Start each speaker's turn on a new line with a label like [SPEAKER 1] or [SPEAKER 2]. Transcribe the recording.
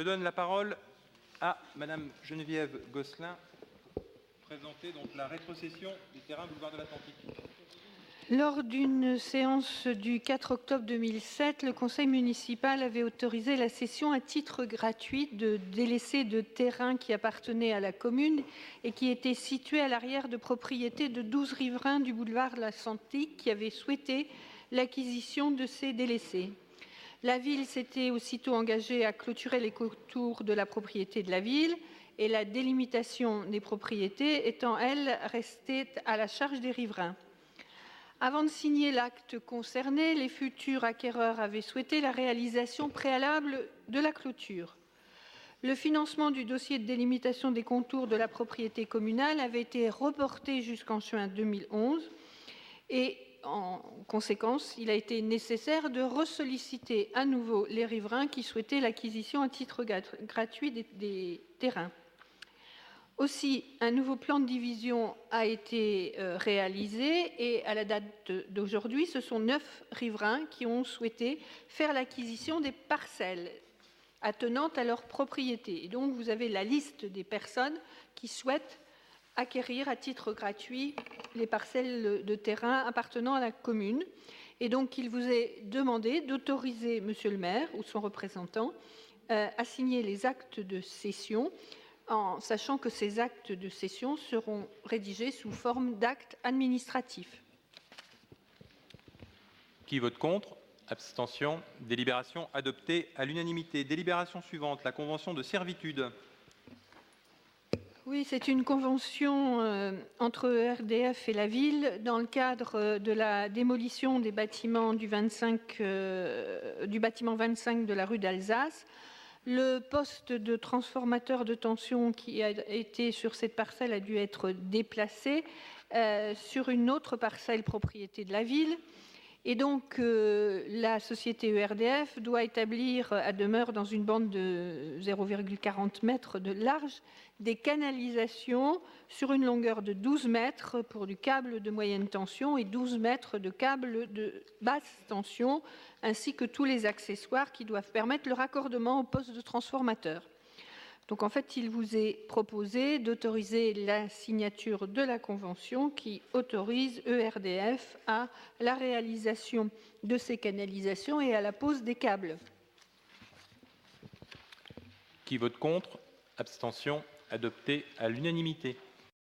[SPEAKER 1] Je donne la parole à Madame Geneviève Gosselin pour présenter donc la rétrocession des terrains boulevard de l'Atlantique.
[SPEAKER 2] Lors d'une séance du 4 octobre 2007, le conseil municipal avait autorisé la cession à titre gratuit de délaissés de terrains qui appartenaient à la commune et qui étaient situés à l'arrière de propriétés de 12 riverains du boulevard de l'Atlantique qui avaient souhaité l'acquisition de ces délaissés. La ville s'était aussitôt engagée à clôturer les contours de la propriété de la ville et la délimitation des propriétés étant, elle, restée à la charge des riverains. Avant de signer l'acte concerné, les futurs acquéreurs avaient souhaité la réalisation préalable de la clôture. Le financement du dossier de délimitation des contours de la propriété communale avait été reporté jusqu'en juin 2011 et en conséquence, il a été nécessaire de ressolliciter à nouveau les riverains qui souhaitaient l'acquisition à titre gratuit des terrains. Aussi, un nouveau plan de division a été réalisé et à la date d'aujourd'hui, ce sont 9 riverains qui ont souhaité faire l'acquisition des parcelles attenantes à leur propriété. Et donc, vous avez la liste des personnes qui souhaitent acquérir à titre gratuit les parcelles de terrain appartenant à la commune. Et donc, il vous est demandé d'autoriser Monsieur le maire ou son représentant à signer les actes de cession, en sachant que ces actes de cession seront rédigés sous forme d'actes administratifs.
[SPEAKER 1] Qui vote contre? Abstention. Délibération adoptée à l'unanimité. Délibération suivante, la convention de servitude.
[SPEAKER 2] Oui, c'est une convention entre ERDF et la ville dans le cadre de la démolition des bâtiments du bâtiment 25 de la rue d'Alsace. Le poste de transformateur de tension qui a été sur cette parcelle a dû être déplacé sur une autre parcelle propriété de la ville. Et donc, la société ERDF doit établir à demeure dans une bande de 0,40 mètres de large des canalisations sur une longueur de 12 mètres pour du câble de moyenne tension et 12 mètres de câble de basse tension, ainsi que tous les accessoires qui doivent permettre le raccordement au poste de transformateur. Donc en fait, il vous est proposé d'autoriser la signature de la convention qui autorise ERDF à la réalisation de ces canalisations et à la pose des câbles.
[SPEAKER 1] Qui vote contre? Abstention. Adopté à l'unanimité.